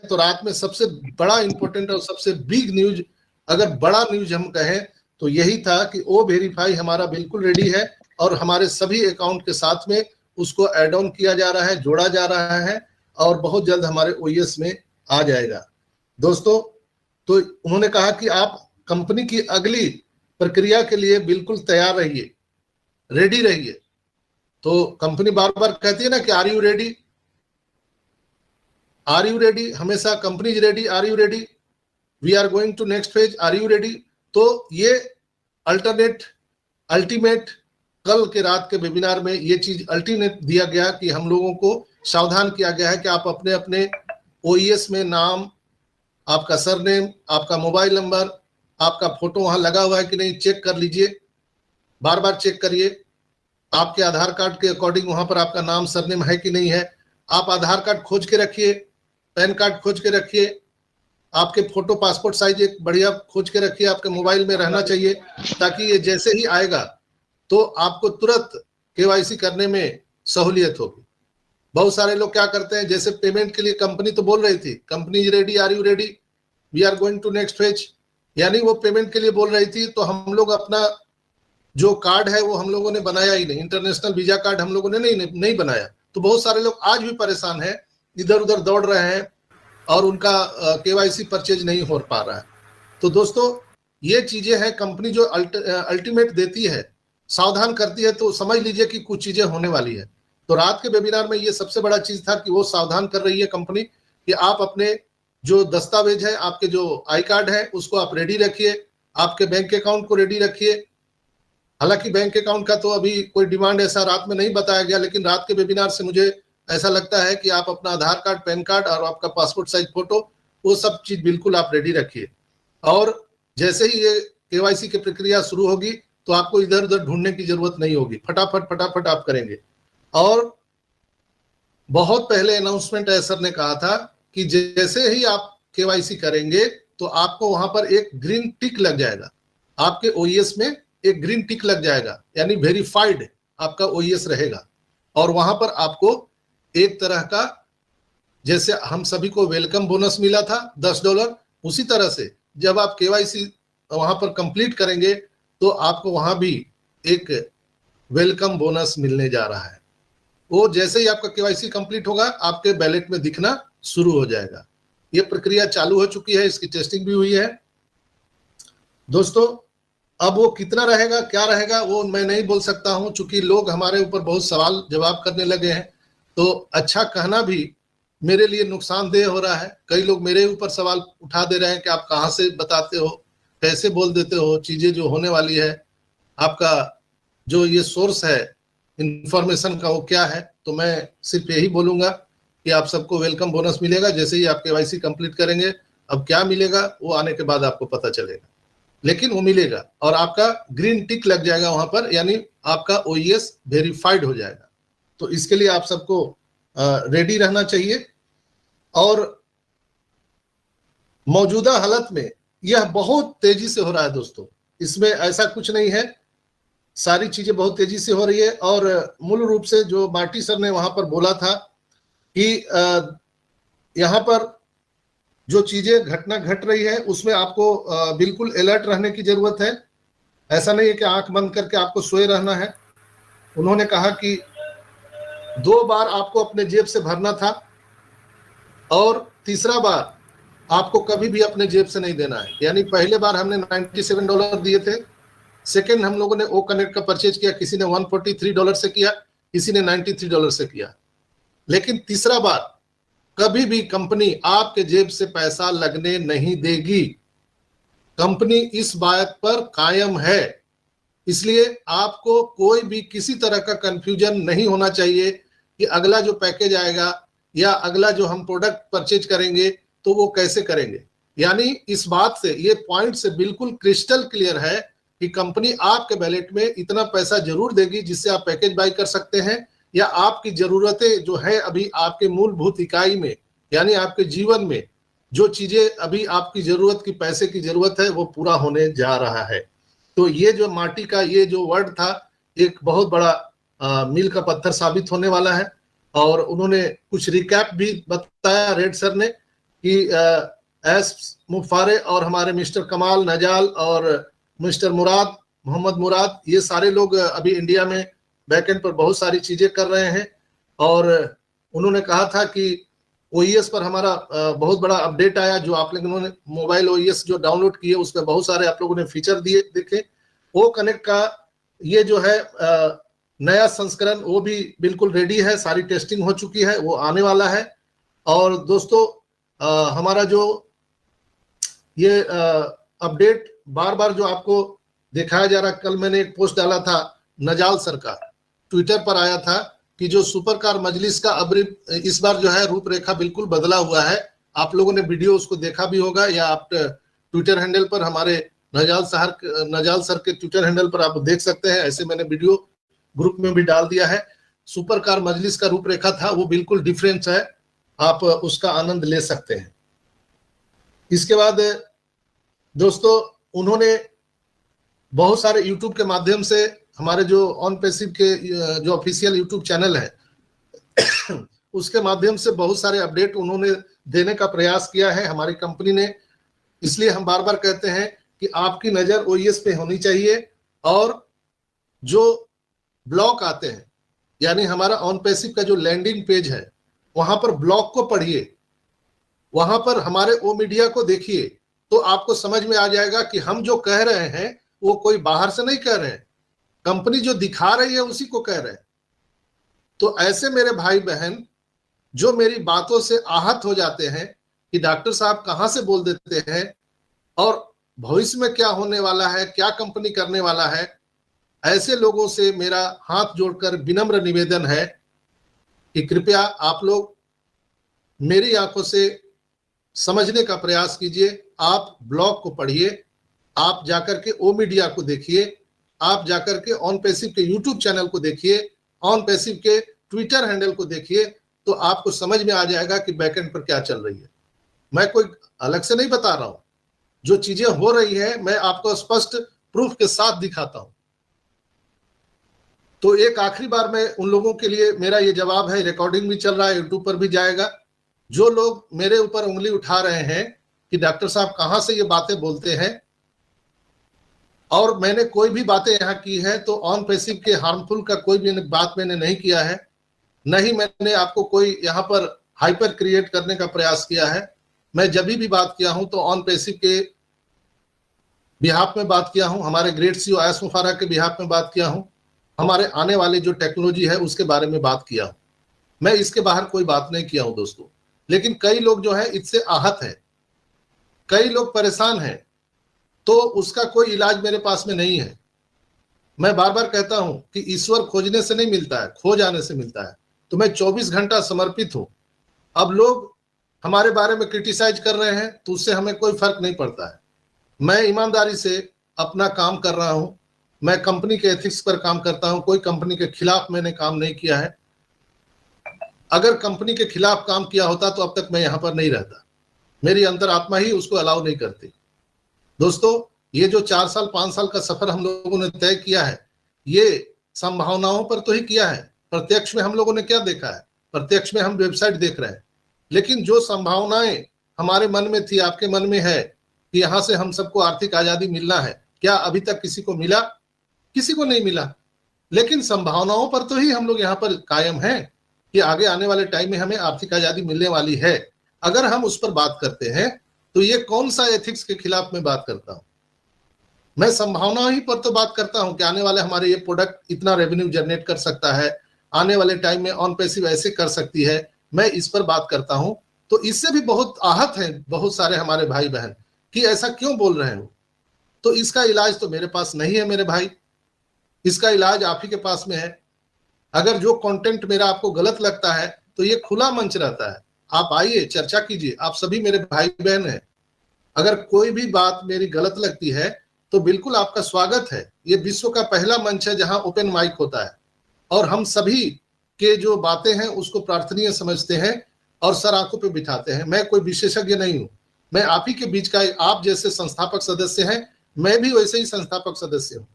तो रात में सबसे बड़ा इंपॉर्टेंट और सबसे बिग न्यूज, अगर बड़ा न्यूज हम कहें तो यही था कि O-Verify हमारा बिल्कुल रेडी है और हमारे सभी अकाउंट के साथ में उसको ऐड ऑन किया जा रहा है, जोड़ा जा रहा है और बहुत जल्द हमारे OES में आ जाएगा। दोस्तों, तो उन्होंने कहा कि आप कंपनी की अगली प्रक्रिया के लिए बिल्कुल तैयार रहिए, रेडी रहिए। तो कंपनी बार बार कहती है ना कि are you ready, are you ready, हमेशा company is ready, are you ready, we are going to next phase, are you ready. तो ये अल्टीमेट कल के रात के वेबिनार में ये चीज अल्टीमेट दिया गया कि हम लोगों को सावधान किया गया है कि आप अपने अपने OES में नाम, आपका सरनेम, आपका मोबाइल नंबर, आपका फोटो वहां लगा हुआ है कि नहीं चेक कर लीजिए, बार बार चेक करिए। आपके आधार कार्ड के अकॉर्डिंग वहां पर आपका नाम सरनेम है कि नहीं है। आप आधार कार्ड खोज के रखिए, पैन कार्ड खोज के रखिए, आपके फोटो पासपोर्ट साइज एक बढ़िया खोज के रखिए, आपके मोबाइल में रहना चाहिए, ताकि ये जैसे ही आएगा तो आपको तुरंत KYC करने में सहूलियत होगी। बहुत सारे लोग क्या करते हैं, जैसे पेमेंट के लिए कंपनी तो बोल रही थी company is ready, are you ready, we are going to next phase, यानी वो पेमेंट के लिए बोल रही थी, तो हम लोग अपना जो कार्ड है वो हम लोगों ने बनाया ही नहीं, इंटरनेशनल वीजा कार्ड हम लोगों ने नहीं बनाया। तो बहुत सारे लोग आज भी परेशान हैं, इधर उधर दौड़ रहे हैं और उनका KYC परचेज नहीं हो पा रहा है। तो दोस्तों, ये चीजें हैं, कंपनी जो अल्टीमेट देती है, सावधान करती है, तो समझ लीजिए कि कुछ चीजें होने वाली है। तो रात के वेबिनार में ये सबसे बड़ा चीज था कि वो सावधान कर रही है कंपनी कि आप अपने जो दस्तावेज है, आपके जो आई कार्ड है उसको आप रेडी रखिए, आपके बैंक अकाउंट को रेडी रखिए। हालांकि बैंक अकाउंट का तो अभी कोई डिमांड ऐसा रात में नहीं बताया गया, लेकिन रात के वेबिनार से मुझे ऐसा लगता है कि आप अपना आधार कार्ड, पैन कार्ड और आपका पासपोर्ट साइज फोटो, वो सब चीज बिल्कुल आप रेडी रखिए। और जैसे ही ये KYC की प्रक्रिया शुरू होगी तो आपको इधर उधर ढूंढने की जरूरत नहीं होगी, फटाफट आप करेंगे। और बहुत पहले अनाउंसमेंट सर ने कहा था कि जैसे ही आप KYC करेंगे तो आपको वहां पर एक ग्रीन टिक लग जाएगा, आपके OES में एक ग्रीन टिक लग जाएगा, यानी वेरीफाइड आपका OES रहेगा। और वहां पर आपको एक तरह का, जैसे हम सभी को वेलकम बोनस मिला था $10, उसी तरह से जब आप KYC वहां पर कंप्लीट करेंगे तो आपको वहां भी एक वेलकम बोनस मिलने जा रहा है। वो जैसे ही आपका KYC कंप्लीट होगा आपके बैलेट में दिखना शुरू हो जाएगा। ये प्रक्रिया चालू हो चुकी है, इसकी टेस्टिंग भी हुई है। दोस्तों, अब वो कितना रहेगा, क्या रहेगा, वो मैं नहीं बोल सकता हूं, चूंकि लोग हमारे ऊपर बहुत सवाल जवाब करने लगे हैं, तो अच्छा कहना भी मेरे लिए नुकसानदेह हो रहा है। कई लोग मेरे ऊपर सवाल उठा दे रहे हैं कि आप कहाँ से बताते हो, कैसे बोल देते हो चीजें जो होने वाली है, आपका जो ये सोर्स है इंफॉर्मेशन का वो क्या है। तो मैं सिर्फ यही बोलूंगा कि आप सबको वेलकम बोनस मिलेगा जैसे ही आप KYC कंप्लीट करेंगे। अब क्या मिलेगा वो आने के बाद आपको पता चलेगा, लेकिन वो मिलेगा और आपका ग्रीन टिक लग जाएगा वहां पर, यानी आपका OES वेरीफाइड हो जाएगा। तो इसके लिए आप सबको रेडी रहना चाहिए। और मौजूदा हालत में यह बहुत तेजी से हो रहा है दोस्तों, इसमें ऐसा कुछ नहीं है, सारी चीजें बहुत तेजी से हो रही है। और मूल रूप से जो मार्टी सर ने वहां पर बोला था कि यहाँ पर जो चीजें घटना घट रही है उसमें आपको बिल्कुल अलर्ट रहने की जरूरत है। ऐसा नहीं है कि आंख बंद करके आपको सोए रहना है। उन्होंने कहा कि 2 बार आपको अपने जेब से भरना था और तीसरा बार आपको कभी भी अपने जेब से नहीं देना है। यानी पहले बार हमने $97 दिए थे, सेकेंड हम लोगों ने O कनेक्ट का परचेज किया, किसी ने $143 से किया, किसी ने $93 से किया, लेकिन तीसरा बार कभी भी कंपनी आपके जेब से पैसा लगने नहीं देगी। कंपनी इस बात पर कायम है, इसलिए आपको कोई भी किसी तरह का कंफ्यूजन नहीं होना चाहिए कि अगला जो पैकेज आएगा या अगला जो हम प्रोडक्ट परचेज करेंगे तो वो कैसे करेंगे। यानी इस बात से, ये पॉइंट से बिल्कुल क्रिस्टल क्लियर है कि कंपनी आपके बैलेट में इतना पैसा जरूर देगी जिससे आप पैकेज बाय कर सकते हैं, या आपकी जरूरतें जो है अभी आपके मूलभूत इकाई में, यानी आपके जीवन में जो चीजें अभी आपकी जरूरत की, पैसे की जरूरत है, वो पूरा होने जा रहा है। तो ये जो मार्टी का ये जो वर्ड था एक बहुत बड़ा मील का पत्थर साबित होने वाला है। और उन्होंने कुछ रिकैप भी बताया रेड सर ने कि एस मुफारे और हमारे मिस्टर कमाल नजाल और मिस्टर मुराद, मोहम्मद मुराद, ये सारे लोग अभी इंडिया में बैकएंड पर बहुत सारी चीजें कर रहे हैं। और उन्होंने कहा था कि ओईएस पर हमारा बहुत बड़ा अपडेट आया, जो आप लोगों ने मोबाइल ओईएस जो डाउनलोड किए उसमें बहुत सारे आप लोगों ने फीचर दिए देखे। ओ कनेक्ट का ये जो है नया संस्करण वो भी बिल्कुल रेडी है, सारी टेस्टिंग हो चुकी है, वो आने वाला है। और दोस्तों हमारा जो ये अपडेट बार बार जो आपको दिखाया जा रहा, कल मैंने एक पोस्ट डाला था नजाल सर का, ट्विटर पर आया था कि जो सुपर कार मजलिस का अब इस बार जो है रूपरेखा बिल्कुल बदला हुआ है। आप लोगों ने वीडियो उसको देखा भी होगा, या आप ट्विटर हैंडल पर हमारे नजाल सर के ट्विटर हैंडल पर आप देख सकते हैं। ऐसे मैंने वीडियो ग्रुप में भी डाल दिया है। सुपर कार मजलिस का रूपरेखा था वो बिल्कुल डिफरेंस है, आप उसका आनंद ले सकते हैं। इसके बाद दोस्तों उन्होंने बहुत सारे यूट्यूब के माध्यम से हमारे जो ऑन पैसिव के जो ऑफिशियल यूट्यूब चैनल है उसके माध्यम से बहुत सारे अपडेट उन्होंने देने का प्रयास किया है हमारी कंपनी ने। इसलिए हम बार बार कहते हैं कि आपकी नजर ओईएस पे होनी चाहिए, और जो ब्लॉग आते हैं यानी हमारा ऑन पैसिव का जो लैंडिंग पेज है वहां पर ब्लॉग को पढ़िए, वहां पर हमारे ओ मीडिया को देखिए, तो आपको समझ में आ जाएगा कि हम जो कह रहे हैं वो कोई बाहर से नहीं कह रहे हैं, कंपनी जो दिखा रही है उसी को कह रहे हैं। तो ऐसे मेरे भाई बहन जो मेरी बातों से आहत हो जाते हैं कि डॉक्टर साहब कहां से बोल देते हैं और भविष्य में क्या होने वाला है, क्या कंपनी करने वाला है, ऐसे लोगों से मेरा हाथ जोड़कर विनम्र निवेदन है कि कृपया आप लोग मेरी आंखों से समझने का प्रयास कीजिए। आप ब्लॉग को पढ़िए, आप जाकर के ओ मीडिया को देखिए, आप जाकर के ऑन पैसिव के यूट्यूब चैनल को देखिए, ऑन पैसिव के ट्विटर हैंडल को देखिए, तो आपको समझ में आ जाएगा कि बैकएंड पर क्या चल रही है। मैं कोई अलग से नहीं बता रहा हूं, जो चीजें हो रही है मैं आपको स्पष्ट प्रूफ के साथ दिखाता हूं। तो एक आखिरी बार मैं उन लोगों के लिए मेरा ये जवाब है, रिकॉर्डिंग भी चल रहा है, यूट्यूब पर भी जाएगा। जो लोग मेरे ऊपर उंगली उठा रहे हैं कि डॉक्टर साहब कहां से ये बातें बोलते हैं, और मैंने कोई भी बातें यहाँ की है तो ऑन पैसिव के हार्मफुल का कोई भी बात मैंने नहीं किया है, नहीं मैंने आपको कोई यहाँ पर हाइपर क्रिएट करने का प्रयास किया है। मैं जब भी बात किया हूं तो ऑन पैसिव के बिहाफ में बात किया हूं, हमारे ग्रेट सीईओ एस मुफारा के बिहाफ में बात किया हूं, हमारे आने वाले जो टेक्नोलॉजी है उसके बारे में बात किया हूं। मैं इसके बाहर कोई बात नहीं किया हूं दोस्तों। लेकिन कई लोग जो है इससे आहत है, कई लोग परेशान हैं, तो उसका कोई इलाज मेरे पास में नहीं है। मैं बार बार कहता हूं कि ईश्वर खोजने से नहीं मिलता है, खो जाने से मिलता है। तो मैं 24 घंटा समर्पित हूं। अब लोग हमारे बारे में क्रिटिसाइज कर रहे हैं तो उससे हमें कोई फर्क नहीं पड़ता है। मैं ईमानदारी से अपना काम कर रहा हूं, मैं कंपनी के एथिक्स पर काम करता हूं, कोई कंपनी के खिलाफ मैंने काम नहीं किया है। अगर कंपनी के खिलाफ काम किया होता तो अब तक मैं यहां पर नहीं रहता, मेरी अंतरात्मा ही उसको अलाउ नहीं करती। दोस्तों ये जो 4 साल 5 साल का सफर हम लोगों ने तय किया है, ये संभावनाओं पर तो ही किया है। प्रत्यक्ष में हम लोगों ने क्या देखा है, प्रत्यक्ष में हम वेबसाइट देख रहे हैं, लेकिन जो संभावनाएं हमारे मन में थी, आपके मन में है कि यहाँ से हम सबको आर्थिक आजादी मिलना है, क्या अभी तक किसी को मिला? किसी को नहीं मिला। लेकिन संभावनाओं पर तो ही हम लोग यहाँ पर कायम हैं कि आगे आने वाले टाइम में हमें आर्थिक आजादी मिलने वाली है। अगर हम उस पर बात करते हैं तो ये कौन सा एथिक्स के खिलाफ मैं बात करता हूं? मैं संभावना ही पर तो बात करता हूं कि आने वाले हमारे ये प्रोडक्ट इतना रेवेन्यू जनरेट कर सकता है, आने वाले टाइम में ऑन पैसिव ऐसे कर सकती है, मैं इस पर बात करता हूं। तो इससे भी बहुत आहत हैं बहुत सारे हमारे भाई बहन कि ऐसा क्यों बोल रहे हो। तो इसका इलाज तो मेरे पास नहीं है मेरे भाई, इसका इलाज आप ही के पास में है। अगर जो कंटेंट मेरा आपको गलत लगता है तो ये खुला मंच रहता है, आप आइए चर्चा कीजिए, आप सभी मेरे भाई बहन हैं। अगर कोई भी बात मेरी गलत लगती है तो बिल्कुल आपका स्वागत है। ये विश्व का पहला मंच है जहां ओपन माइक होता है, और हम सभी के जो बातें हैं उसको प्रार्थनीय समझते हैं और सर आंखों पे बिठाते हैं। मैं कोई विशेषज्ञ नहीं हूं, मैं आप ही के बीच का, आप जैसे संस्थापक सदस्य हैं, मैं भी वैसे ही संस्थापक सदस्य हूं।